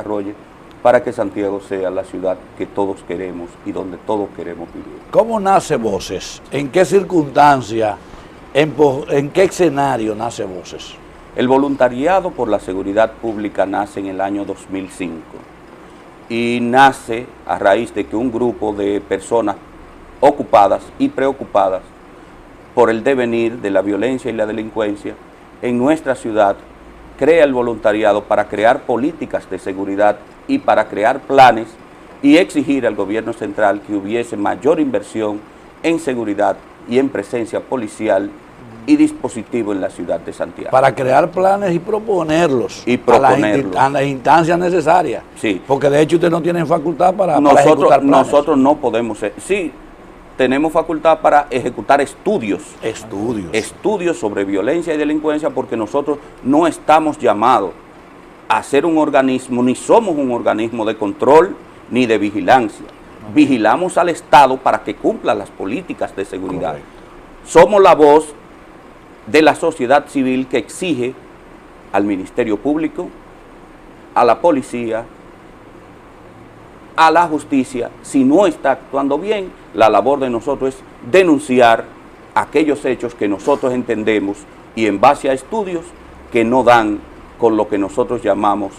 desarrolle para que Santiago sea la ciudad que todos queremos y donde todos queremos vivir. ¿Cómo nace Voces? ¿En qué circunstancia? ¿En qué escenario nace Voces? El voluntariado por la seguridad pública nace en el año 2005 y nace a raíz de que un grupo de personas ocupadas y preocupadas por el devenir de la violencia y la delincuencia en nuestra ciudad crea el voluntariado para crear políticas de seguridad y para crear planes y exigir al gobierno central que hubiese mayor inversión en seguridad y en presencia policial y dispositivo en la ciudad de Santiago. Para crear planes y proponerlos, a las instancias necesarias. Sí. Porque de hecho ustedes no tienen facultad para ejecutar planes. Nosotros no podemos, sí, tenemos facultad para ejecutar estudios. Estudios sobre violencia y delincuencia, porque nosotros no estamos llamados a ser un organismo, ni somos un organismo de control ni de vigilancia. Vigilamos al Estado para que cumpla las políticas de seguridad. Correcto. Somos la voz de la sociedad civil que exige al Ministerio Público, a la policía, a la justicia, si no está actuando bien, la labor de nosotros es denunciar aquellos hechos que nosotros entendemos y en base a estudios que no dan con lo que nosotros llamamos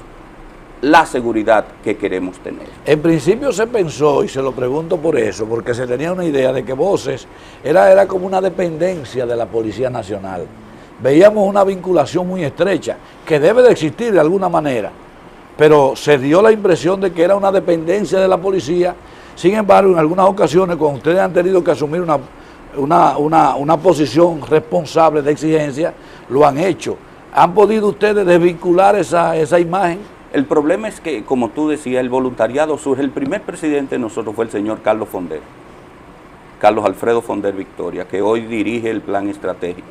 la seguridad que queremos tener. En principio se pensó, y se lo pregunto por eso, porque se tenía una idea de que Voces era como una dependencia de la Policía Nacional. Veíamos una vinculación muy estrecha, que debe de existir de alguna manera, pero se dio la impresión de que era una dependencia de la policía. Sin embargo, en algunas ocasiones, cuando ustedes han tenido que asumir una posición responsable de exigencia, lo han hecho. ¿Han podido ustedes desvincular esa imagen? El problema es que, como tú decías, el voluntariado surge. El primer presidente de nosotros fue el señor Carlos Fonder, Carlos Alfredo Fonder Victoria, que hoy dirige el plan estratégico.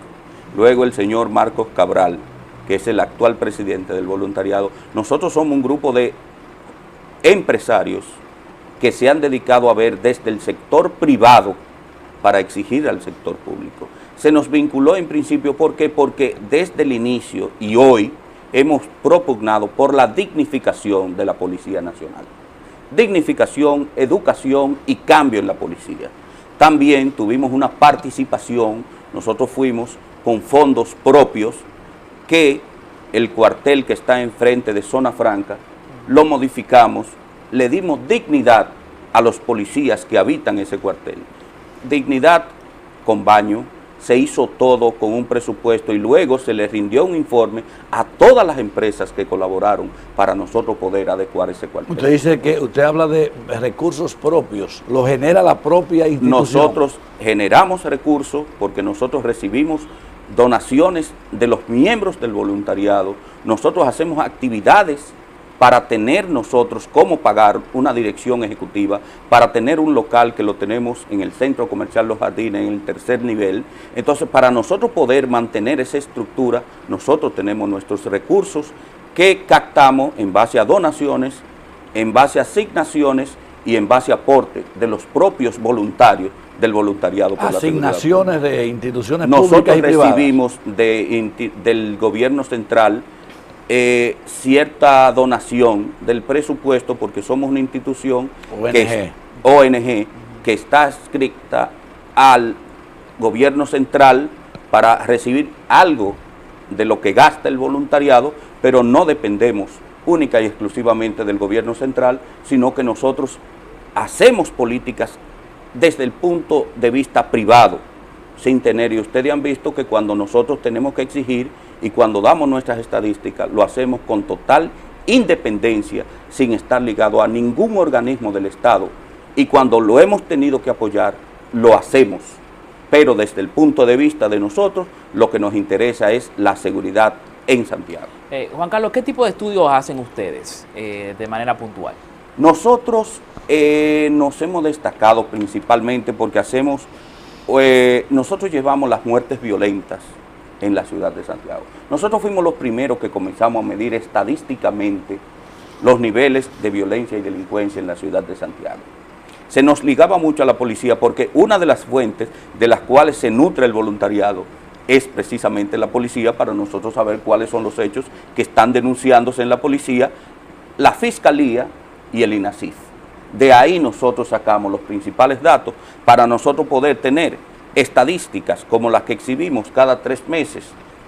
Luego el señor Marcos Cabral, que es el actual presidente del voluntariado. Nosotros somos un grupo de empresarios que se han dedicado a ver desde el sector privado para exigir al sector público. Se nos vinculó en principio, ¿por qué? Porque desde el inicio y hoy hemos propugnado por la dignificación de la Policía Nacional. Dignificación, educación y cambio en la policía. También tuvimos una participación, nosotros fuimos con fondos propios, que el cuartel que está enfrente de Zona Franca, lo modificamos, le dimos dignidad a los policías que habitan ese cuartel. Dignidad con baño, se hizo todo con un presupuesto y luego se le rindió un informe a todas las empresas que colaboraron para nosotros poder adecuar ese cuartel. Usted dice que usted habla de recursos propios, lo genera la propia institución. Nosotros generamos recursos porque nosotros recibimos donaciones de los miembros del voluntariado, nosotros hacemos actividades para tener nosotros cómo pagar una dirección ejecutiva, para tener un local que lo tenemos en el Centro Comercial Los Jardines, en el tercer nivel. Entonces, para nosotros poder mantener esa estructura, nosotros tenemos nuestros recursos que captamos en base a donaciones, en base a asignaciones y en base a aporte de los propios voluntarios del voluntariado por la seguridad. Asignaciones de instituciones públicas y privadas. Nosotros recibimos del gobierno central cierta donación del presupuesto porque somos una institución ONG que está adscrita al gobierno central para recibir algo de lo que gasta el voluntariado, pero no dependemos única y exclusivamente del gobierno central, sino que nosotros hacemos políticas desde el punto de vista privado, sin tener, y ustedes han visto que cuando nosotros tenemos que exigir y cuando damos nuestras estadísticas, lo hacemos con total independencia, sin estar ligado a ningún organismo del Estado, y cuando lo hemos tenido que apoyar, lo hacemos, pero desde el punto de vista de nosotros, lo que nos interesa es la seguridad en Santiago. Juan Carlos, ¿qué tipo de estudios hacen ustedes de manera puntual? Nosotros nos hemos destacado principalmente porque nosotros llevamos las muertes violentas en la ciudad de Santiago. Nosotros fuimos los primeros que comenzamos a medir estadísticamente los niveles de violencia y delincuencia en la ciudad de Santiago. Se nos ligaba mucho a la policía porque una de las fuentes de las cuales se nutre el voluntariado es precisamente la policía, para nosotros saber cuáles son los hechos que están denunciándose en la policía la Fiscalía y el INASIF. De ahí nosotros sacamos los principales datos para nosotros poder tener estadísticas como las que exhibimos cada 3 meses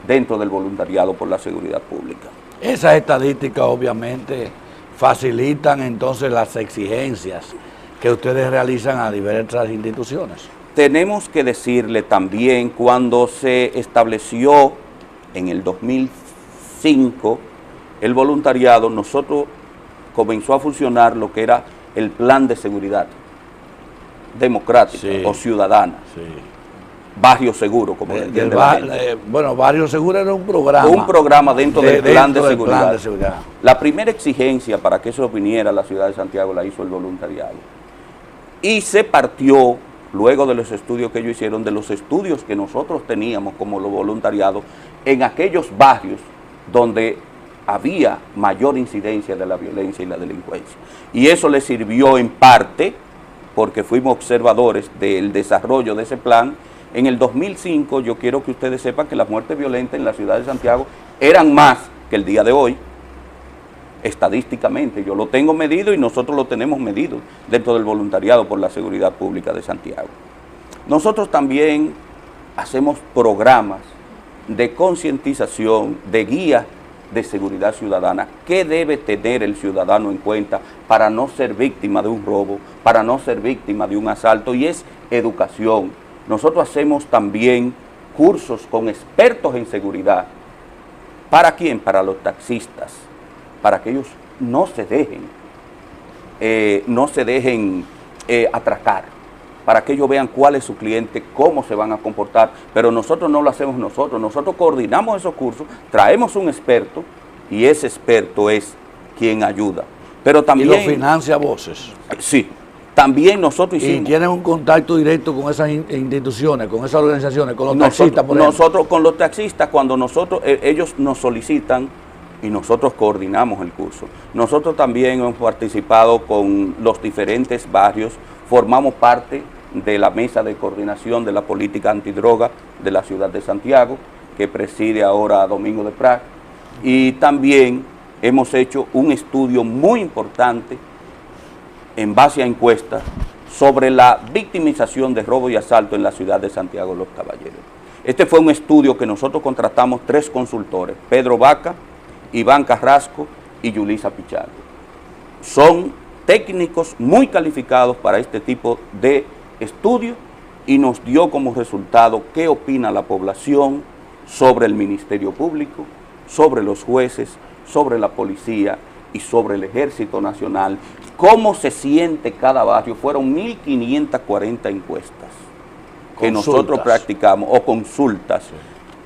dentro del voluntariado por la seguridad pública. Esas estadísticas obviamente facilitan entonces las exigencias que ustedes realizan a diversas instituciones. Tenemos que decirle también, cuando se estableció en el 2005 el voluntariado, nosotros comenzó a funcionar lo que era el plan de seguridad democrática o ciudadana. Sí. Barrio Seguro, como le entiende la gente. Bueno, Barrio Seguro era un programa. Un programa dentro del plan de seguridad. La primera exigencia para que eso viniera a la ciudad de Santiago la hizo el voluntariado. Y se partió, luego de los estudios que ellos hicieron, de los estudios que nosotros teníamos como los voluntariados en aquellos barrios donde había mayor incidencia de la violencia y la delincuencia. Y eso le sirvió en parte, porque fuimos observadores del desarrollo de ese plan. En el 2005, yo quiero que ustedes sepan que las muertes violentas en la ciudad de Santiago eran más que el día de hoy, estadísticamente. Yo lo tengo medido y nosotros lo tenemos medido dentro del voluntariado por la seguridad pública de Santiago. Nosotros también hacemos programas de concientización, de guía de seguridad ciudadana. ¿Qué debe tener el ciudadano en cuenta para no ser víctima de un robo, para no ser víctima de un asalto? Y es educación. Nosotros hacemos también cursos con expertos en seguridad. ¿Para quién? Para los taxistas, para que ellos no se dejen atracar, para que ellos vean cuál es su cliente, cómo se van a comportar. Pero nosotros no lo hacemos nosotros coordinamos esos cursos, traemos un experto y ese experto es quien ayuda. Pero también, ¿y lo financia Voces? Sí. También nosotros hicimos... ¿Y tienen un contacto directo con esas instituciones, con esas organizaciones, con los taxistas, por ejemplo? Nosotros con los taxistas, cuando ellos nos solicitan y nosotros coordinamos el curso. Nosotros también hemos participado con los diferentes barrios, formamos parte de la mesa de coordinación de la política antidroga de la ciudad de Santiago, que preside ahora Domingo de Prat, y también hemos hecho un estudio muy importante en base a encuestas sobre la victimización de robo y asalto en la ciudad de Santiago de los Caballeros. Este fue un estudio que nosotros contratamos 3 consultores, Pedro Vaca, Iván Carrasco y Yulisa Pichardo. Son técnicos muy calificados para este tipo de estudio y nos dio como resultado qué opina la población sobre el Ministerio Público, sobre los jueces, sobre la policía y sobre el Ejército Nacional, cómo se siente cada barrio. Fueron 1.540 encuestas que nosotros practicamos, o consultas,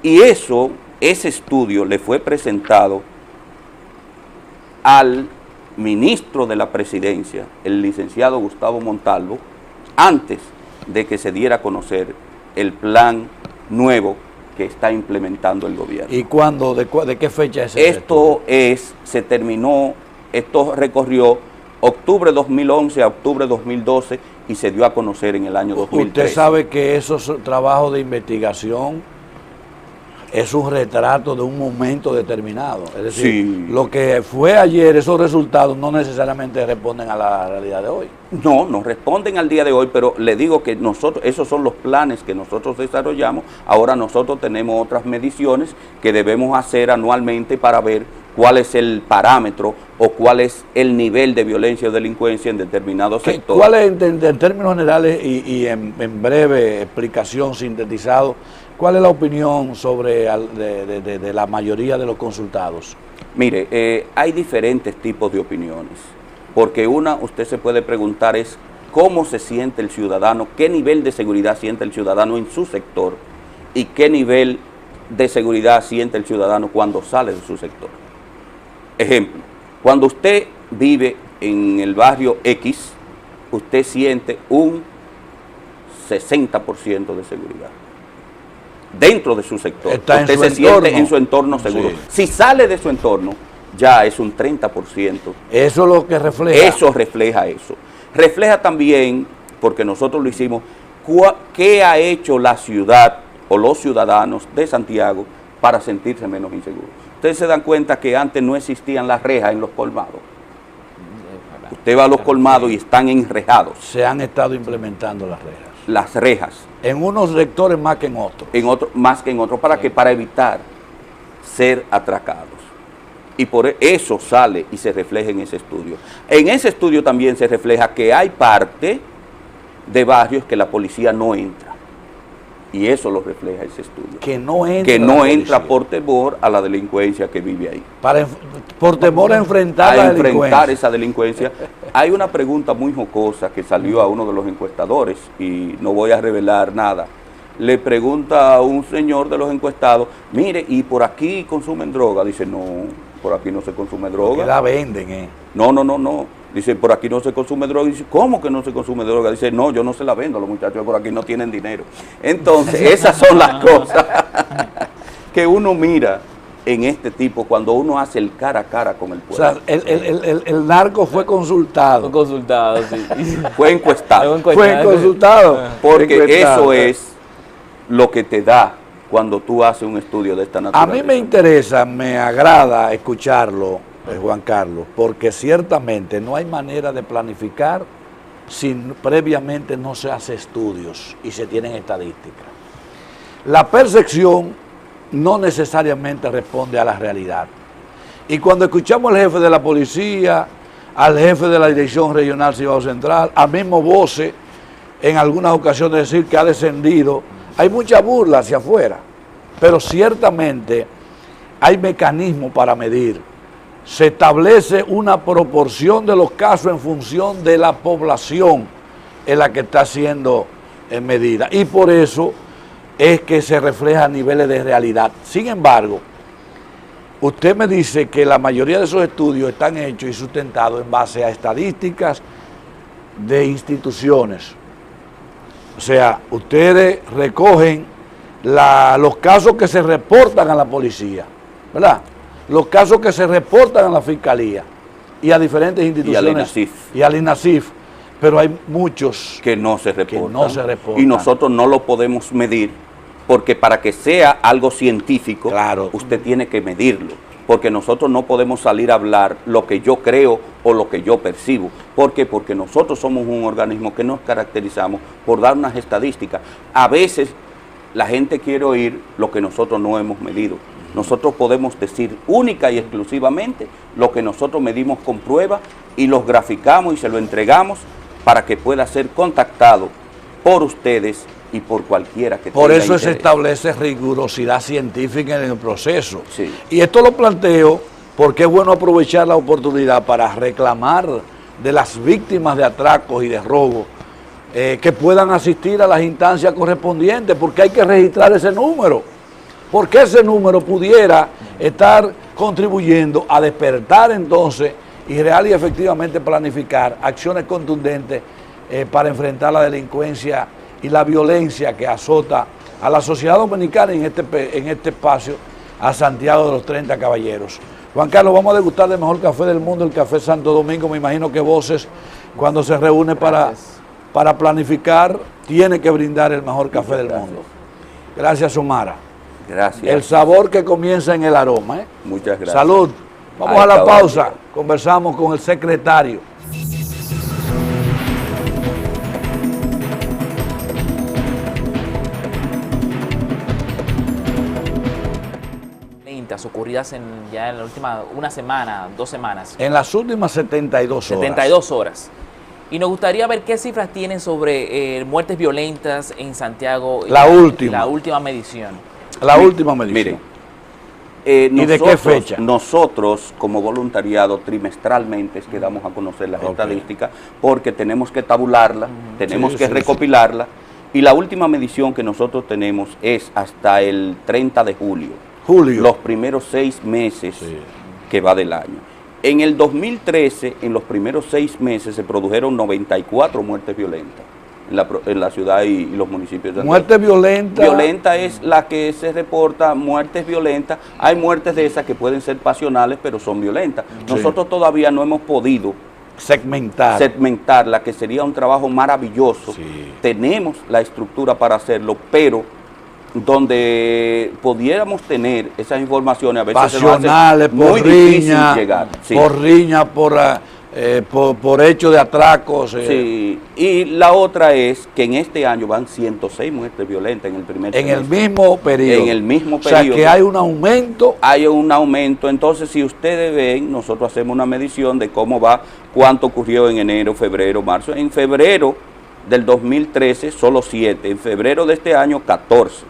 y ese estudio le fue presentado al ministro de la Presidencia, el licenciado Gustavo Montalvo, antes de que se diera a conocer el plan nuevo que está implementando el gobierno. ¿Y cuándo, de qué fecha es eso? Esto recorrió octubre 2011 a octubre 2012 y se dio a conocer en el año 2013. Usted sabe que esos trabajos de investigación es un retrato de un momento determinado. Es decir, sí, lo que fue ayer, esos resultados no necesariamente responden a la realidad de hoy. No responden al día de hoy, pero le digo que nosotros, esos son los planes que nosotros desarrollamos. Ahora nosotros tenemos otras mediciones que debemos hacer anualmente para ver cuál es el parámetro o cuál es el nivel de violencia o delincuencia en determinados sectores. ¿Cuál es, en términos generales y en breve explicación, sintetizado, cuál es la opinión sobre de la mayoría de los consultados? Mire, hay diferentes tipos de opiniones, porque usted se puede preguntar es cómo se siente el ciudadano, qué nivel de seguridad siente el ciudadano en su sector y qué nivel de seguridad siente el ciudadano cuando sale de su sector. Ejemplo, cuando usted vive en el barrio X, usted siente un 60% de seguridad dentro de su sector. Usted se siente en su entorno seguro. Sí. Si sale de su entorno, ya es un 30%. Eso es lo que refleja. Eso refleja eso. Refleja también, porque nosotros lo hicimos, qué ha hecho la ciudad o los ciudadanos de Santiago para sentirse menos inseguros. Ustedes se dan cuenta que antes no existían las rejas en los colmados. Usted va a los colmados y están enrejados. Se han estado implementando las rejas. Las rejas. En unos sectores más que en otros. Más que en otros. ¿Para qué? Para evitar ser atracados. Y por eso sale y se refleja en ese estudio. En ese estudio también se refleja que hay parte de barrios que la policía no entra. Y eso lo refleja ese estudio. Que no entra. Que no entra por temor a la delincuencia que vive ahí. Por temor a enfrentar la delincuencia. enfrentar esa delincuencia. Hay una pregunta muy jocosa que salió a uno de los encuestadores y no voy a revelar nada. Le pregunta a un señor de los encuestados, mire, ¿y por aquí consumen droga? Dice, no, por aquí no se consume droga. Que la venden, No. Dice, por aquí no se consume droga. Dice, ¿cómo que no se consume droga? Dice, no, yo no se la vendo, los muchachos por aquí no tienen dinero. Entonces, esas son las cosas que uno mira en este tipo cuando uno hace el cara a cara con el pueblo. O sea, el narco fue consultado. Fue consultado, sí. Fue encuestado. Fue consultado. Porque eso es lo que te da cuando tú haces un estudio de esta A naturaleza. mí me interesa, me agrada escucharlo, Juan Carlos, porque ciertamente no hay manera de planificar si previamente no se hace estudios y se tienen estadísticas. La percepción no necesariamente responde a la realidad. Y cuando escuchamos al jefe de la policía, al jefe de la Dirección Regional Cibao Central, al mismo Voce, en algunas ocasiones decir que ha descendido, hay mucha burla hacia afuera, pero ciertamente hay mecanismos para medir. Se establece una proporción de los casos en función de la población en la que está siendo medida. Y por eso es que se refleja a niveles de realidad. Sin embargo, usted me dice que la mayoría de esos estudios están hechos y sustentados en base a estadísticas de instituciones. O sea, ustedes recogen los casos que se reportan a la policía, ¿verdad? Los casos que se reportan a la Fiscalía y a diferentes instituciones. Y al INASIF. Pero hay muchos que no se reportan. Y nosotros no lo podemos medir porque para que sea algo científico, claro, usted tiene que medirlo. Porque nosotros no podemos salir a hablar lo que yo creo o lo que yo percibo. ¿Por qué? Porque nosotros somos un organismo que nos caracterizamos por dar unas estadísticas. A veces la gente quiere oír lo que nosotros no hemos medido. Nosotros podemos decir única y exclusivamente lo que nosotros medimos con pruebas y los graficamos y se lo entregamos para que pueda ser contactado por ustedes y por cualquiera que tenga Por eso interés. se establece rigurosidad científica en el proceso. Sí. Y esto lo planteo porque es bueno aprovechar la oportunidad para reclamar de las víctimas de atracos y de robos que puedan asistir a las instancias correspondientes, porque hay que registrar ese número. Porque ese número pudiera estar contribuyendo a despertar entonces y real y efectivamente planificar acciones contundentes para enfrentar la delincuencia y la violencia que azota a la sociedad dominicana en este espacio, a Santiago de los 30 Caballeros. Juan Carlos, vamos a degustar del mejor café del mundo, el Café Santo Domingo. Me imagino que Voces, cuando se reúne para planificar, tiene que brindar el mejor café del mundo. Gracias, Omara. Gracias. El sabor que comienza en el aroma. Muchas gracias. Salud. Vamos a la pausa. Conversamos con el secretario. Ocurridas ya en la última, una semana, 2 semanas. En las últimas 72 horas. 72 horas. Y nos gustaría ver qué cifras tienen sobre muertes violentas en Santiago. La última. La última medición. La última medición. Miren, ¿y de qué fecha? Nosotros, como voluntariado, trimestralmente es que damos a conocer las estadísticas, porque tenemos que tabularlas, tenemos que recopilarlas, y la última medición que nosotros tenemos es hasta el 30 de julio. Los primeros 6 meses que va del año. En el 2013, en los primeros 6 meses, se produjeron 94 muertes violentas en la ciudad y los municipios de ¿Muerte violenta? Violenta es la que se reporta, muertes violentas. Hay muertes de esas que pueden ser pasionales, pero son violentas. Sí. Nosotros todavía no hemos podido segmentarla, que sería un trabajo maravilloso. Sí. Tenemos la estructura para hacerlo, pero donde pudiéramos tener esas informaciones a veces pasionales, muy difícil llegar. Por riña, por por hecho de atracos. Sí, y la otra es que en este año van 106 muertes violentas en el primer En el semestre. mismo periodo. En el mismo O sea, periodo. que hay un aumento. Hay un aumento. Entonces, si ustedes ven, nosotros hacemos una medición de cómo va, cuánto ocurrió en enero, febrero, marzo. En febrero del 2013, solo 7. En febrero de este año, 14.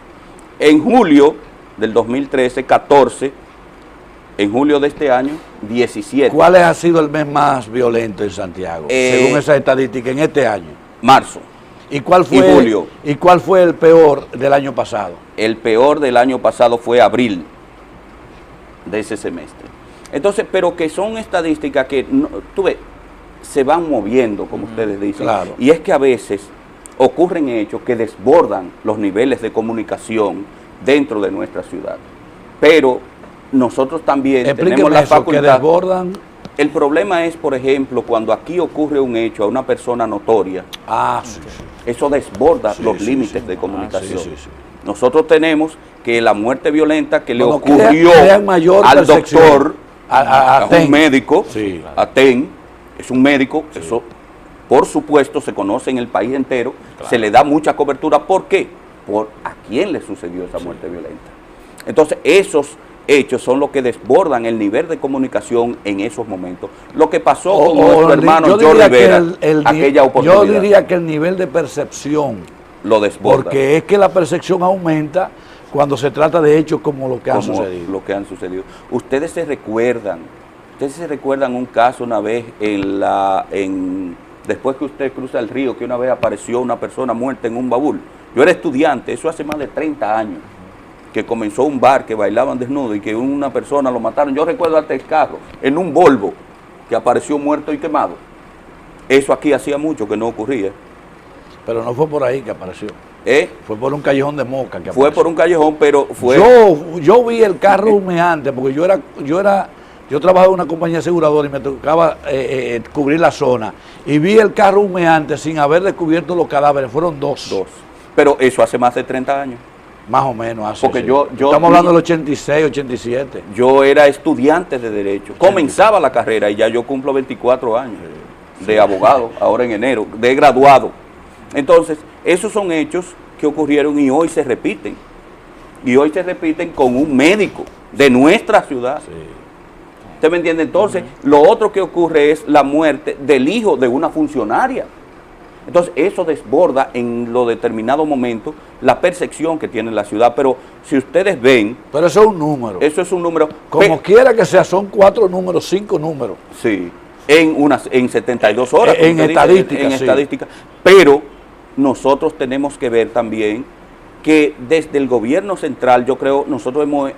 En julio del 2013, 14. En julio de este año, 17. ¿Cuál ha sido el mes más violento en Santiago, según esa estadística, en este año? Marzo. ¿Y cuál fue, Y julio. ¿Y cuál fue el peor del año pasado? El peor del año pasado fue abril de ese semestre. Entonces, pero que son estadísticas que, no, tú ves, se van moviendo, como ustedes dicen. Claro. Y es que a veces ocurren hechos que desbordan los niveles de comunicación dentro de nuestra ciudad. Pero nosotros también tenemos la eso, facultad. que desbordan. El problema es, por ejemplo, cuando aquí ocurre un hecho a una persona notoria, Sí. eso desborda Sí, los sí, límites sí. de comunicación. Sí. Nosotros tenemos que la muerte violenta que le Bueno, ocurrió crean mayor al percepción. doctor, A a TEN. un médico, Sí. a TEN, es un médico, eso por supuesto se conoce en el país entero, se le da mucha cobertura. ¿Por qué? Por a quién le sucedió esa muerte violenta. Entonces, esos hechos son los que desbordan el nivel de comunicación en esos momentos. Lo que pasó con nuestro hermano yo Joe diría Rivera, que aquella oportunidad, yo diría que el nivel de percepción, lo desborda. porque es que la percepción aumenta cuando se trata de hechos como lo que han como sucedido. lo que han sucedido. Ustedes se recuerdan un caso una vez después que usted cruza el río, que una vez apareció una persona muerta en un baúl. Yo era estudiante, eso hace más de 30 años, que comenzó un bar que bailaban desnudos y que una persona lo mataron. Yo recuerdo hasta el carro, en un Volvo, que apareció muerto y quemado. Eso aquí hacía mucho que no ocurría. Pero no fue por ahí que apareció. Fue por un callejón de Moca que Fue apareció. por un callejón, pero fue... Yo vi el carro humeante, porque yo trabajaba en una compañía aseguradora y me tocaba cubrir la zona. Y vi el carro humeante sin haber descubierto los cadáveres. Fueron dos. Pero eso hace más de 30 años. Más o menos así. Porque yo estamos hablando del 86, 87. Yo era estudiante de Derecho. Comenzaba la carrera y ya yo cumplo 24 años de abogado, ahora en enero, de graduado. Entonces, esos son hechos que ocurrieron y hoy se repiten. Y hoy se repiten con un médico de nuestra ciudad. ¿Usted me entiende? Entonces, lo otro que ocurre es la muerte del hijo de una funcionaria. Entonces, eso desborda en los determinados momentos la percepción que tiene la ciudad. Pero si ustedes ven... Pero eso es un número. Eso es un número... Como quiera que sea, son 4 números, 5 números. Sí, en 72 horas. En estadística, En sí. estadística. Pero nosotros tenemos que ver también que desde el gobierno central, yo creo, nosotros hemos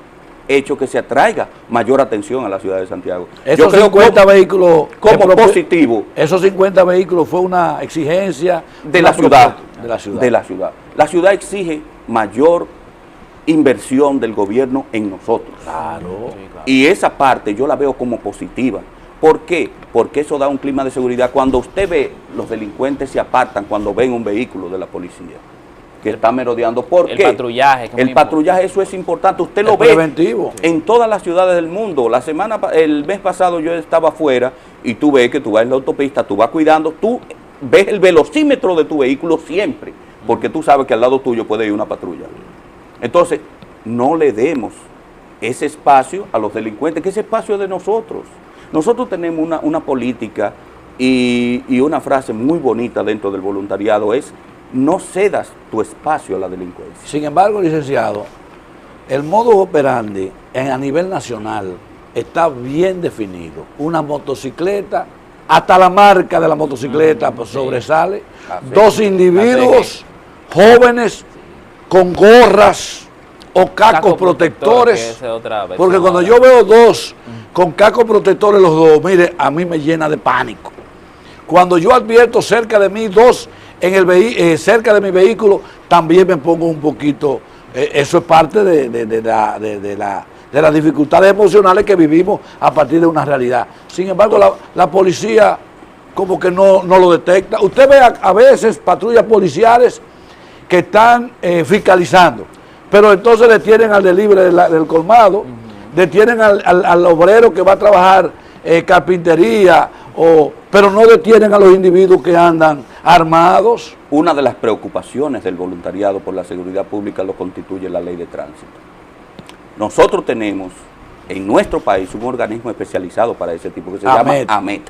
hecho que se atraiga mayor atención a la ciudad de Santiago. Esos Yo creo 50 vehículos... como positivo. Esos 50 vehículos fue una exigencia... De la ciudad. De la ciudad. De la ciudad. La ciudad exige mayor inversión del gobierno en nosotros. Claro. Y esa parte yo la veo como positiva. ¿Por qué? Porque eso da un clima de seguridad. Cuando usted ve, los delincuentes se apartan cuando ven un vehículo de la policía que está merodeando. ¿Por El qué? patrullaje. El patrullaje, eso es importante. Usted lo Es ve preventivo. en todas las ciudades del mundo. El mes pasado yo estaba afuera y tú ves que tú vas en la autopista, tú vas cuidando, tú ves el velocímetro de tu vehículo siempre, porque tú sabes que al lado tuyo puede ir una patrulla. Entonces, no le demos ese espacio a los delincuentes, que ese espacio es de nosotros. Nosotros tenemos una política y una frase muy bonita dentro del voluntariado es: no cedas tu espacio a la delincuencia. Sin embargo, licenciado, el modus operandi a nivel nacional está bien definido. Una motocicleta, hasta la marca de la motocicleta sobresale. Dos individuos jóvenes con gorras o cascos protectores. Porque cuando yo veo dos con cascos protectores los dos, mire, a mí me llena de pánico. Cuando yo advierto cerca de mí dos cerca de mi vehículo, también me pongo un poquito, eso es parte de las dificultades emocionales que vivimos a partir de una realidad. Sin embargo, la policía como que no lo detecta. Usted ve a veces patrullas policiales que están fiscalizando, pero entonces detienen al delivery del colmado, detienen al obrero que va a trabajar carpintería pero no detienen a los individuos que andan armados. Una de las preocupaciones del voluntariado por la seguridad pública lo constituye la ley de tránsito. Nosotros tenemos en nuestro país un organismo especializado para ese tipo que se llama AMET.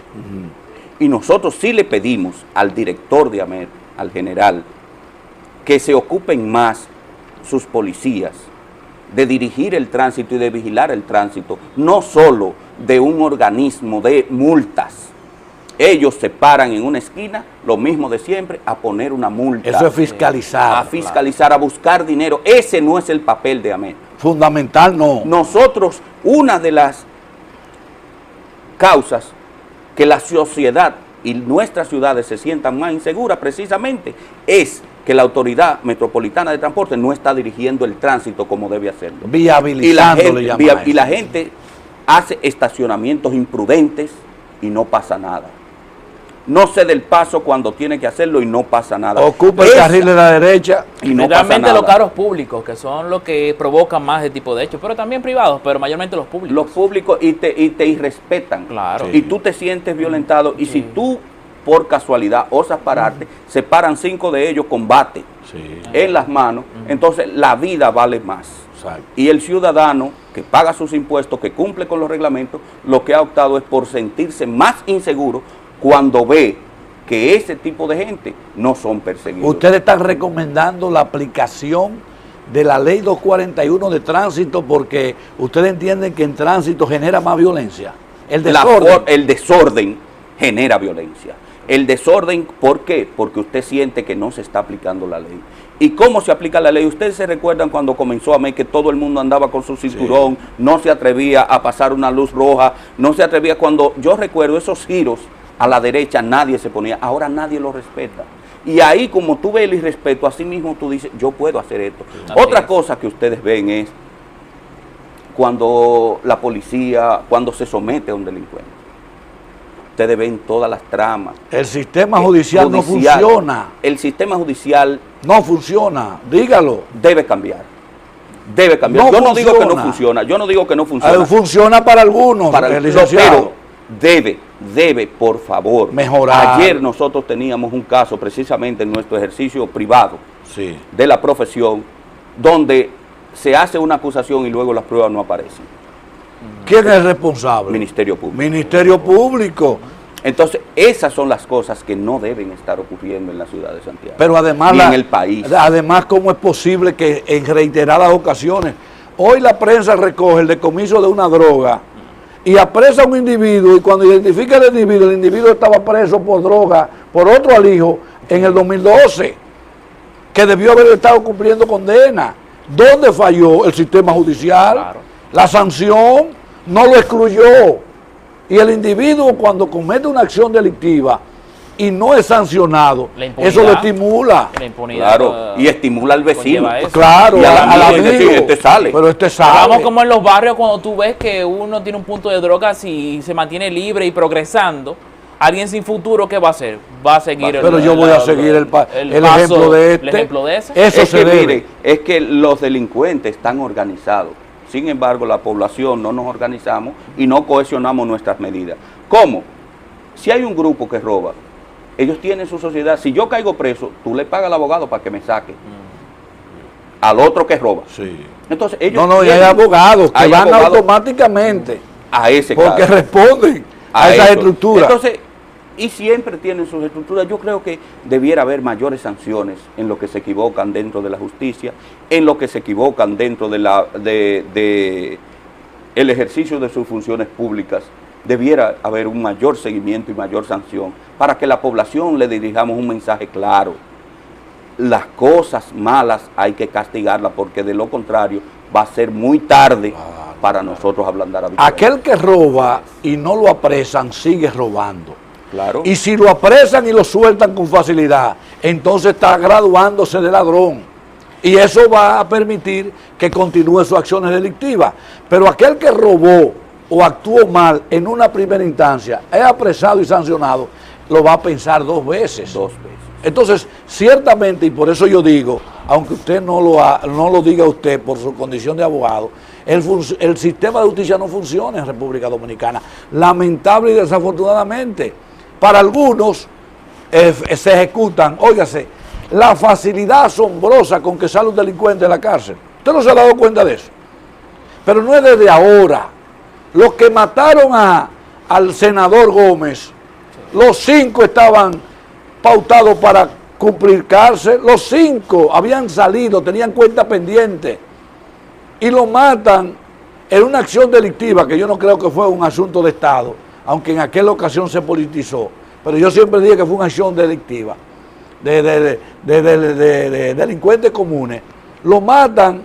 Y nosotros sí le pedimos al director de AMET, al general, que se ocupen más sus policías de dirigir el tránsito y de vigilar el tránsito, no solo de un organismo de multas. Ellos se paran en una esquina, lo mismo de siempre, a poner una multa. Eso es fiscalizar. A fiscalizar, a buscar dinero. Ese no es el papel de AMET. Fundamental no. Nosotros, una de las causas que la sociedad y nuestras ciudades se sientan más inseguras precisamente es que la Autoridad Metropolitana de Transporte no está dirigiendo el tránsito como debe hacerlo. Viabilizándolo, y la gente hace estacionamientos imprudentes y no pasa nada. No cede el paso cuando tiene que hacerlo y no pasa nada. Ocupa el carril de la derecha y no pasa realmente nada. Los carros públicos, que son los que provocan más ese tipo de hechos, pero también privados, pero mayormente los públicos. Los públicos y te irrespetan. Claro. Y tú te sientes violentado y si tú por casualidad osas pararte, se paran 5 de ellos con bate en las manos, entonces la vida vale más. Exacto. Y el ciudadano que paga sus impuestos, que cumple con los reglamentos, lo que ha optado es por sentirse más inseguro cuando ve que ese tipo de gente no son perseguidos. Ustedes están recomendando la aplicación de la ley 241 de tránsito porque ustedes entienden que en tránsito genera más violencia. El desorden genera violencia. El desorden, ¿por qué? Porque usted siente que no se está aplicando la ley. ¿Y cómo se aplica la ley? Ustedes se recuerdan cuando comenzó a que todo el mundo andaba con su cinturón, no se atrevía a pasar una luz roja, no se atrevía cuando, yo recuerdo esos giros a la derecha, nadie se ponía, ahora nadie lo respeta. Y ahí como tú ves el irrespeto, así mismo tú dices, yo puedo hacer esto. Otra cosa que ustedes ven es cuando la policía, cuando se somete a un delincuente. Ustedes ven todas las tramas. El sistema judicial no funciona. El sistema judicial no funciona, dígalo. Debe cambiar. Debe cambiar. Yo no digo que no funciona. Yo no digo que no funciona. Funciona para algunos, pero debe, por favor, mejorar. Ayer nosotros teníamos un caso precisamente en nuestro ejercicio privado de la profesión, donde se hace una acusación y luego las pruebas no aparecen. ¿Quién es el responsable? Ministerio Público. Ministerio Público. Entonces, esas son las cosas que no deben estar ocurriendo en la ciudad de Santiago. Pero además, en el país. Además, ¿cómo es posible que en reiteradas ocasiones, hoy la prensa recoge el decomiso de una droga y apresa a un individuo y cuando identifica el individuo estaba preso por droga, por otro alijo, en el 2012, que debió haber estado cumpliendo condena? ¿Dónde falló el sistema judicial? Claro. La sanción no lo excluyó. Y el individuo cuando comete una acción delictiva y no es sancionado, eso lo estimula. Claro, y estimula al vecino. Claro, y al amigo, decir, este sale. Pero este sale. Vamos como en los barrios cuando tú ves que uno tiene un punto de drogas y se mantiene libre y progresando. Alguien sin futuro, ¿qué va a hacer? Va a seguir pero yo voy a seguir el ejemplo de este. El ejemplo de ese. Eso es se que, debe. mire, es que los delincuentes están organizados. Sin embargo, la población no nos organizamos y no cohesionamos nuestras medidas. ¿Cómo? Si hay un grupo que roba, ellos tienen su sociedad. Si yo caigo preso, tú le pagas al abogado para que me saque. Al otro que roba. Sí. Entonces, ellos y hay abogados que van automáticamente a ese porque caso. Responden a esas estructuras. Entonces, y siempre tienen sus estructuras. Yo creo que debiera haber mayores sanciones en lo que se equivocan dentro de la justicia, en lo que se equivocan dentro de el ejercicio de sus funciones públicas. Debiera haber un mayor seguimiento y mayor sanción para que la población le dirijamos un mensaje claro. Las cosas malas hay que castigarlas porque de lo contrario va a ser muy tarde para nosotros ablandar a Victoria. Aquel que roba y no lo apresan sigue robando. Claro. Y si lo apresan y lo sueltan con facilidad, entonces está graduándose de ladrón. Y eso va a permitir que continúe sus acciones delictivas. Pero aquel que robó o actuó mal en una primera instancia, es apresado y sancionado, lo va a pensar 2 veces. 2 veces. Entonces, ciertamente, y por eso yo digo, aunque usted no lo diga usted por su condición de abogado, el sistema de justicia no funciona en República Dominicana, lamentable y desafortunadamente. Para algunos se ejecutan, óigase, la facilidad asombrosa con que sale un delincuente de la cárcel. ¿Usted no se ha dado cuenta de eso? Pero no es desde ahora. Los que mataron al senador Gómez, los 5 estaban pautados para cumplir cárcel, los 5 habían salido, tenían cuenta pendiente y lo matan en una acción delictiva que yo no creo que fue un asunto de Estado, aunque en aquella ocasión se politizó, pero yo siempre dije que fue una acción delictiva de delincuentes comunes. Lo matan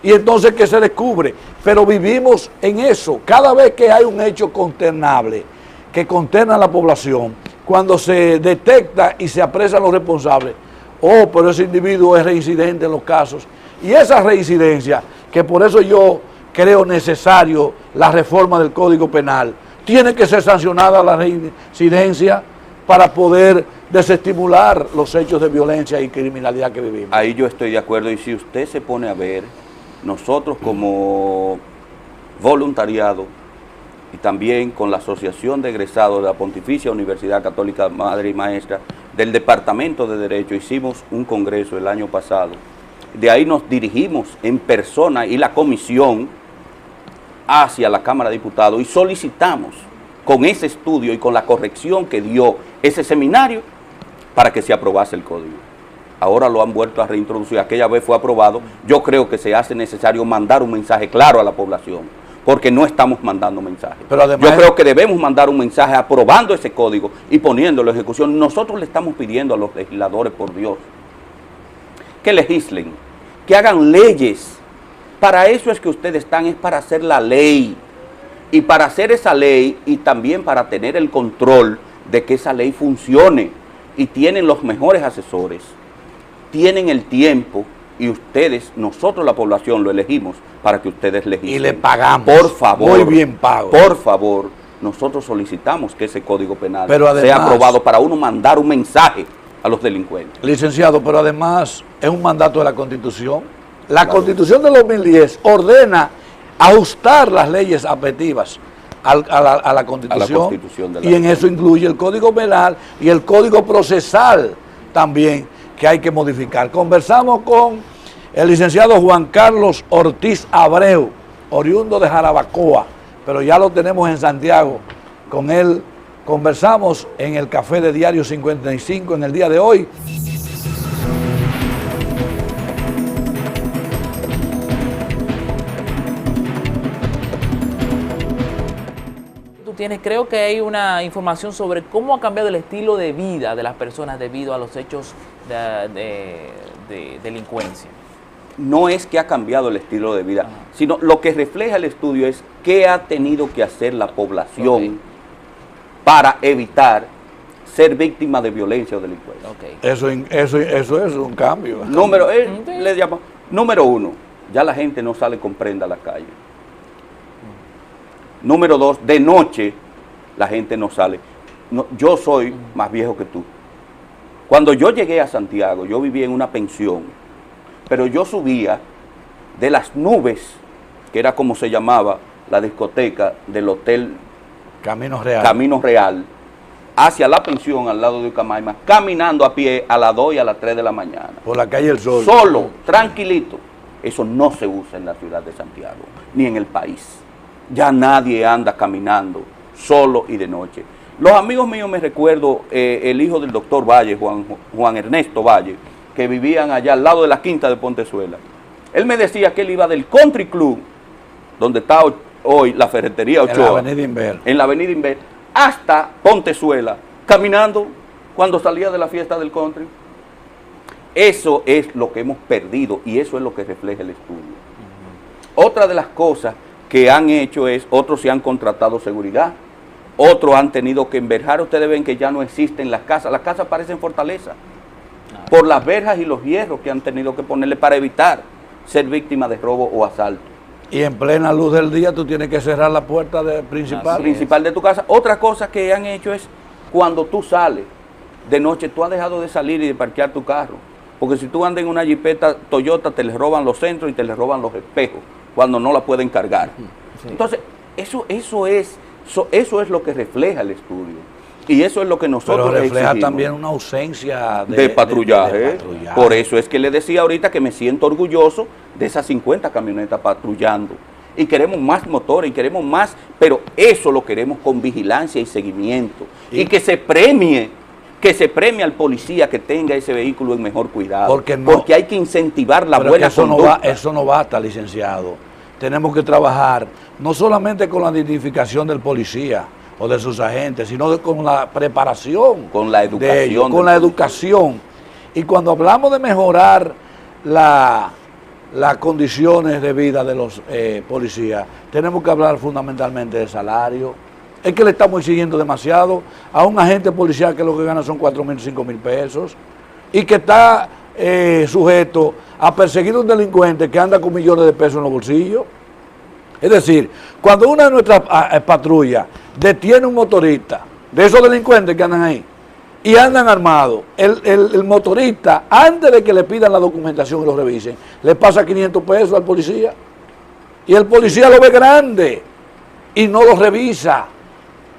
y entonces ¿qué se descubre? Pero vivimos en eso. Cada vez que hay un hecho consternable que consterna a la población, cuando se detecta y se apresan los responsables, pero ese individuo es reincidente en los casos. Y esa reincidencia, que por eso yo creo necesario la reforma del Código Penal, tiene que ser sancionada la reincidencia para poder desestimular los hechos de violencia y criminalidad que vivimos. Ahí yo estoy de acuerdo, y si usted se pone a ver, nosotros como voluntariado y también con la Asociación de Egresados de la Pontificia Universidad Católica Madre y Maestra del Departamento de Derecho, hicimos un congreso el año pasado. De ahí nos dirigimos en persona y la comisión hacia la Cámara de Diputados y solicitamos con ese estudio y con la corrección que dio ese seminario para que se aprobase el código. Ahora lo han vuelto a reintroducir, aquella vez fue aprobado. Yo creo que se hace necesario mandar un mensaje claro a la población, porque no estamos mandando mensajes. Pero además, yo creo que debemos mandar un mensaje aprobando ese código y poniéndolo en ejecución. Nosotros le estamos pidiendo a los legisladores, por Dios, que legislen, que hagan leyes. Para eso es que ustedes están, es para hacer la ley. Y para hacer esa ley y también para tener el control de que esa ley funcione. Y tienen los mejores asesores, tienen el tiempo, y ustedes, nosotros la población lo elegimos para que ustedes legislen. Y le pagamos. Por favor. Muy bien pago. Por favor, nosotros solicitamos que ese Código Penal además, sea aprobado para uno mandar un mensaje a los delincuentes. Licenciado, pero además es un mandato de la Constitución. La Constitución del 2010 ordena ajustar las leyes apelativas a la Constitución, y en eso incluye el Código Penal y el Código Procesal también, que hay que modificar. Conversamos con el licenciado Juan Carlos Ortiz Abreu, oriundo de Jarabacoa, pero ya lo tenemos en Santiago. Con él conversamos en el café de Diario 55 en el día de hoy. Creo que hay una información sobre cómo ha cambiado el estilo de vida de las personas debido a los hechos de delincuencia. No es que ha cambiado el estilo de vida, sino lo que refleja el estudio es qué ha tenido que hacer la población para evitar ser víctima de violencia o delincuencia. Eso es un cambio. Número uno, ya la gente no sale con prenda a la calle. Número dos, de noche la gente no sale. No, yo soy más viejo que tú. Cuando yo llegué a Santiago, yo vivía en una pensión, pero yo subía de las nubes, que era como se llamaba la discoteca del hotel Camino Real, hacia la pensión al lado de Ucamaima, caminando a pie a las 2 y a las 3 de la mañana. Por la calle El Sol. Solo, tranquilito. Eso no se usa en la ciudad de Santiago, ni en el país. Ya nadie anda caminando solo y de noche. Los amigos míos, me recuerdo, el hijo del doctor Valle, Juan Ernesto Valle, que vivían allá al lado de la quinta de Pontezuela. Él me decía que él iba del Country Club, donde está hoy la ferretería Ochoa, en la avenida Inver, hasta Pontezuela, caminando cuando salía de la fiesta del country. Eso es lo que hemos perdido y eso es lo que refleja el estudio. Otra de las cosas que han hecho es, otros se han contratado seguridad, otros han tenido que enverjar. Ustedes ven que ya no existen las casas parecen fortalezas, por las verjas y los hierros que han tenido que ponerle para evitar ser víctima de robo o asalto. Y en plena luz del día tú tienes que cerrar la puerta principal de tu casa. Otra cosa que han hecho es, cuando tú sales de noche, tú has dejado de salir y de parquear tu carro. Porque si tú andas en una jipeta Toyota, te les roban los centros y te les roban los espejos cuando no la pueden cargar. Sí. Entonces, eso es lo que refleja el estudio. Y eso es lo que nosotros Pero refleja exigimos. también una ausencia de patrullaje. de patrullaje. Por eso es que le decía ahorita que me siento orgulloso de esas 50 camionetas patrullando. Y queremos más motores, y queremos más, pero eso lo queremos con vigilancia y seguimiento. Y que se premie al policía que tenga ese vehículo en mejor cuidado. Porque hay que incentivar la buena conducta. Eso no basta, licenciado. Tenemos que trabajar no solamente con la dignificación del policía o de sus agentes, sino con la preparación, con la educación, de ellos, con la educación. Y cuando hablamos de mejorar las condiciones de vida de los policías, tenemos que hablar fundamentalmente de salario. Es que le estamos exigiendo demasiado a un agente policial que lo que gana son 4.000, 5.000 pesos y que está sujeto a perseguir a un delincuente que anda con millones de pesos en los bolsillos. Es decir, cuando una de nuestras patrullas detiene un motorista, de esos delincuentes que andan ahí, y andan armados, el motorista, antes de que le pidan la documentación y lo revisen, le pasa 500 pesos al policía, y el policía lo ve grande, y no lo revisa.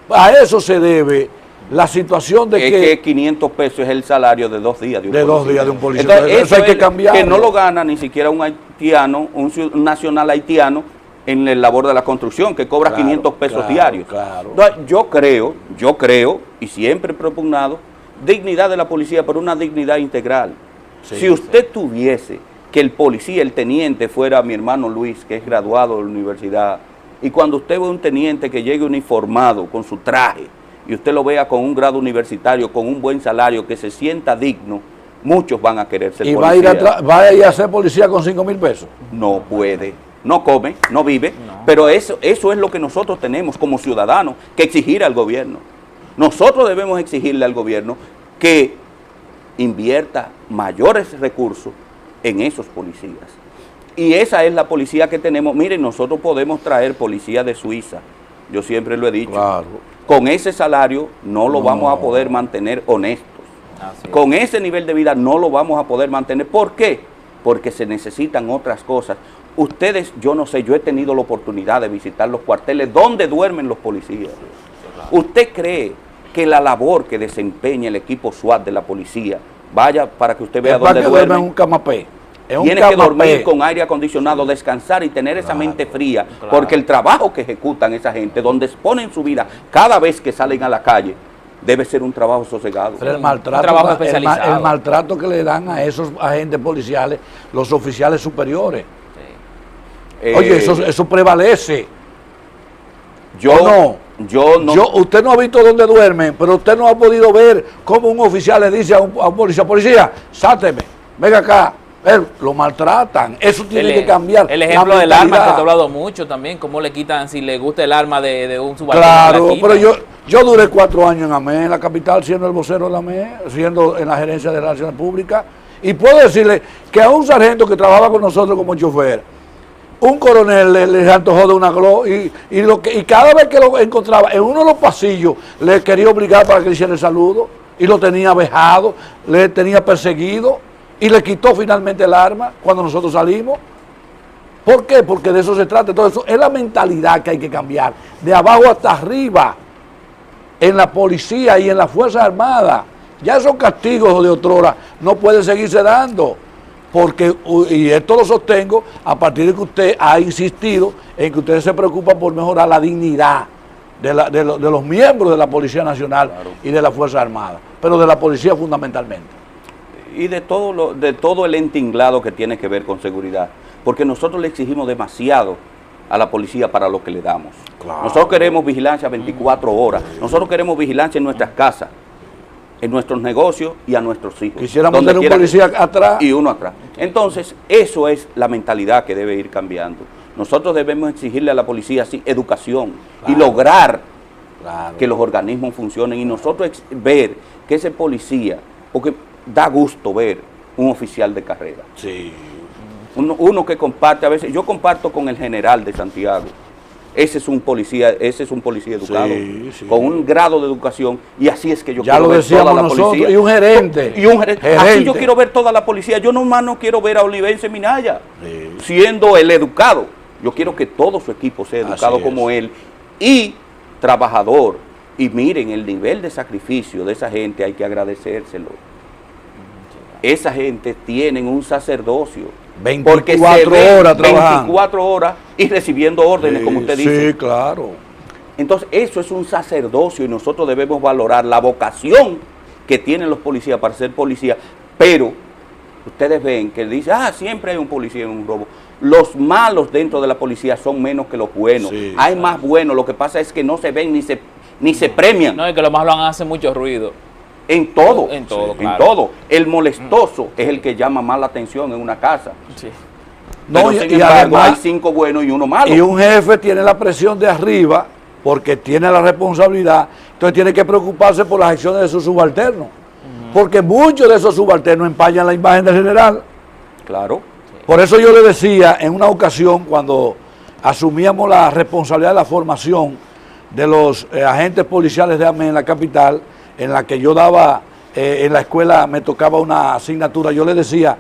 A eso se debe la situación de que 500 pesos es el salario de 2 días de un policía. 2 días de un policía. Entonces, eso hay que cambiar. Que no lo gana ni siquiera un haitiano, un nacional haitiano, en el labor de la construcción, que cobra 500 pesos diarios. Entonces, yo creo, y siempre he propugnado, dignidad de la policía, pero una dignidad integral. Sí, si usted tuviese que el policía, el teniente, fuera mi hermano Luis, que es graduado de la universidad, y cuando usted ve un teniente que llegue uniformado, con su traje, y usted lo vea con un grado universitario, con un buen salario, que se sienta digno, muchos van a querer ser policía. ¿Y va a ir a ser policía con 5.000 pesos? No puede. No come, no vive, pero eso es lo que nosotros tenemos como ciudadanos que exigir al gobierno. Nosotros debemos exigirle al gobierno que invierta mayores recursos en esos policías. Y esa es la policía que tenemos. Miren, nosotros podemos traer policía de Suiza, yo siempre lo he dicho. Claro. Con ese salario no lo vamos a poder mantener honestos. Con ese nivel de vida no lo vamos a poder mantener. ¿Por qué? Porque se necesitan otras cosas. Ustedes, yo no sé, yo he tenido la oportunidad de visitar los cuarteles donde duermen los policías. ¿Usted cree que la labor que desempeña el equipo SWAT de la policía, vaya para que usted vea dónde duermen? Un camapé. Tiene que dormir con aire acondicionado, descansar y tener esa mente fría, porque el trabajo que ejecutan esa gente, donde exponen su vida cada vez que salen a la calle, debe ser un trabajo sosegado. Pero el maltrato que le dan a esos agentes policiales, los oficiales superiores. Oye, eso prevalece. Usted no ha visto dónde duermen, pero usted no ha podido ver cómo un oficial le dice a un policía, sálteme, venga acá. Lo maltratan, eso tiene que cambiar. El ejemplo del arma que te he hablado mucho también, cómo le quitan, si le gusta el arma de un subalterno. Claro, pero yo duré 4 años en AME, en la capital, siendo el vocero de la AME, siendo en la gerencia de Relaciones Públicas, y puedo decirle que a un sargento que trabajaba con nosotros como chofer, un coronel le antojó de una glow y cada vez que lo encontraba en uno de los pasillos le quería obligar para que le hiciera el saludo y lo tenía vejado, le tenía perseguido y le quitó finalmente el arma cuando nosotros salimos. ¿Por qué? Porque de eso se trata. Todo eso es la mentalidad que hay que cambiar, de abajo hasta arriba, en la policía y en las Fuerzas Armadas. Ya esos castigos de otrora no pueden seguirse dando. Porque, y esto lo sostengo a partir de que usted ha insistido en que ustedes se preocupan por mejorar la dignidad de los miembros de la Policía Nacional y de las Fuerzas Armadas, pero de la policía fundamentalmente. Y de todo el entinglado que tiene que ver con seguridad, porque nosotros le exigimos demasiado a la policía para lo que le damos. Claro. Nosotros queremos vigilancia 24 horas, nosotros queremos vigilancia en nuestras casas, en nuestros negocios y a nuestros hijos. Quisiéramos tener un policía atrás. Y uno atrás. Entonces, eso es la mentalidad que debe ir cambiando. Nosotros debemos exigirle a la policía así, educación, y lograr que los organismos funcionen. Y nosotros ver que ese policía, porque da gusto ver un oficial de carrera. Sí. Uno que comparte, a veces, yo comparto con el general de Santiago, ese es un policía educado, Sí, sí. con un grado de educación, y así es que yo Ya quiero lo ver decíamos toda la nosotros, policía. y un gerente. Y un gerente. Así Gerente. yo quiero ver toda la policía. Yo nomás no quiero ver a Olivense Minaya Sí. siendo el educado. Yo quiero que todo su equipo sea educado Así es. como él y trabajador. Y miren, el nivel de sacrificio de esa gente hay que agradecérselo. Esa gente tiene un sacerdocio. 24 horas trabajando. 24 horas y recibiendo órdenes, Sí, como usted dice. Sí, claro. Entonces, eso es un sacerdocio y nosotros debemos valorar la vocación que tienen los policías para ser policías. Pero ustedes ven que dice, siempre hay un policía en un robo. Los malos dentro de la policía son menos que los buenos. Sí, hay más buenos. Lo que pasa es que no se ven ni se premian. No, es que los más lo hacen mucho ruido. En todo. En todo, En claro. todo. El molestoso es el que llama más la atención en una casa. Sí. Pero, No, sin y embargo, además- hay 5 buenos y uno malo. Y un jefe tiene la presión de arriba porque tiene la responsabilidad, entonces tiene que preocuparse por las acciones de sus subalternos. Porque muchos de esos subalternos empañan la imagen del general. Claro. Por eso yo le decía en una ocasión, cuando asumíamos la responsabilidad de la formación de los agentes policiales de AME en la capital, en la que yo daba, en la escuela me tocaba una asignatura, yo le decía,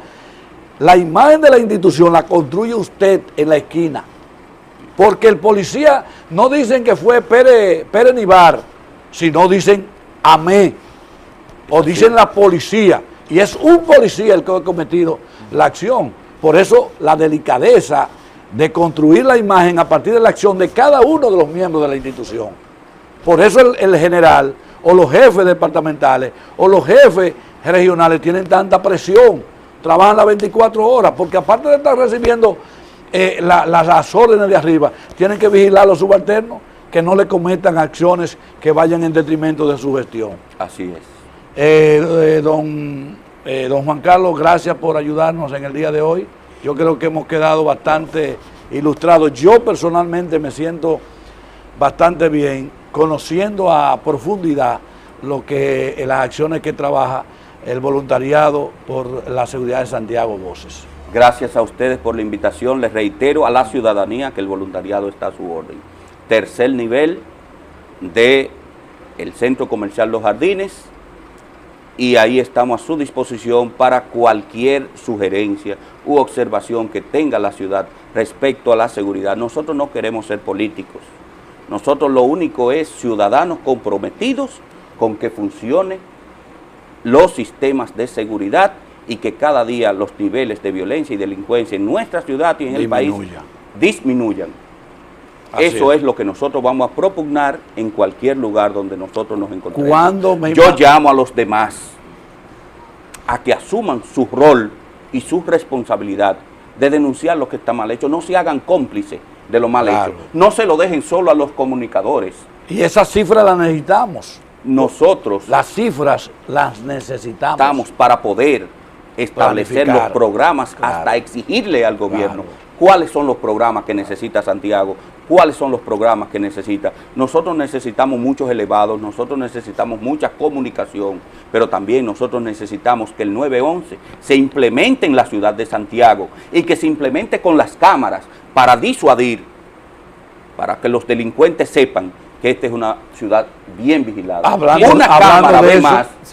la imagen de la institución la construye usted en la esquina. Porque el policía no dicen que fue Pérez Nivar, sino dicen AME, o dicen la policía. Y es un policía el que ha cometido la acción. Por eso la delicadeza de construir la imagen a partir de la acción de cada uno de los miembros de la institución. Por eso el general o los jefes departamentales o los jefes regionales tienen tanta presión, trabajan las 24 horas, porque aparte de estar recibiendo las órdenes de arriba, tienen que vigilar a los subalternos que no le cometan acciones que vayan en detrimento de su gestión. Así es. Don Juan Carlos, gracias por ayudarnos en el día de hoy. Yo creo que hemos quedado bastante ilustrados. Yo personalmente me siento bastante bien conociendo a profundidad las acciones que trabaja el voluntariado por la seguridad de Santiago Voces. Gracias a ustedes por la invitación. Les reitero a la ciudadanía que el voluntariado está a su orden. Tercer nivel del Centro Comercial Los Jardines, y ahí estamos a su disposición para cualquier sugerencia u observación que tenga la ciudad respecto a la seguridad. Nosotros no queremos ser políticos. Nosotros lo único es ciudadanos comprometidos con que funcionen los sistemas de seguridad y que cada día los niveles de violencia y delincuencia en nuestra ciudad y en el país disminuyan. Eso es lo que nosotros vamos a propugnar en cualquier lugar donde nosotros nos encontremos. Yo llamo a los demás a que asuman su rol y su responsabilidad de denunciar lo que está mal hecho. No se hagan cómplices de lo mal hecho. No se lo dejen solo a los comunicadores. Y esas cifras las necesitamos. Nosotros las cifras las necesitamos. Estamos para poder establecer los programas, hasta exigirle al gobierno cuáles son los programas que necesita Santiago, cuáles son los programas que necesita. Nosotros necesitamos muchos elevados, nosotros necesitamos mucha comunicación, pero también nosotros necesitamos que el 911 se implemente en la ciudad de Santiago y que se implemente con las cámaras para disuadir, para que los delincuentes sepan que esta es una ciudad bien vigilada.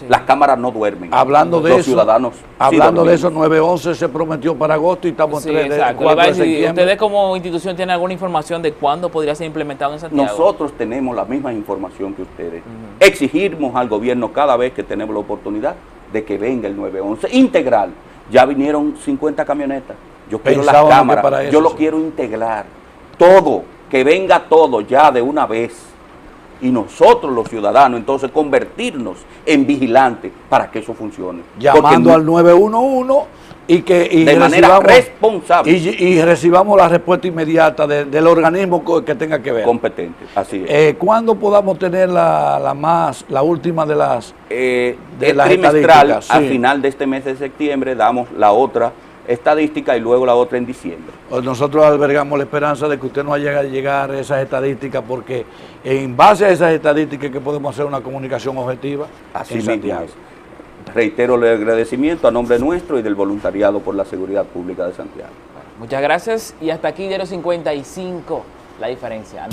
Las cámaras no duermen. Hablando de los eso, ciudadanos hablando de eso, 911 se prometió para agosto y estamos en 4 de septiembre. ¿Ustedes como institución tienen alguna información de cuándo podría ser implementado en Santiago? Nosotros tenemos la misma información que ustedes. Exigimos al gobierno cada vez que tenemos la oportunidad de que venga el 911 integral. Ya vinieron 50 camionetas. Yo quiero las cámaras, yo lo quiero integrar. Todo, que venga todo ya de una vez. Y nosotros los ciudadanos entonces convertirnos en vigilantes para que eso funcione. Llamando al 911 y de manera responsable. Y recibamos la respuesta inmediata del organismo que tenga que ver. Competente, así es. ¿Cuándo podamos tener la última de las trimestral? Al final de este mes de septiembre damos la otra estadística y luego la otra en diciembre. Nosotros albergamos la esperanza de que usted nos haga llegar esas estadísticas, porque en base a esas estadísticas que podemos hacer una comunicación objetiva. Así mismo es. Reitero el agradecimiento a nombre nuestro y del voluntariado por la seguridad pública de Santiago. Muchas gracias y hasta aquí Diario 55, la diferencia.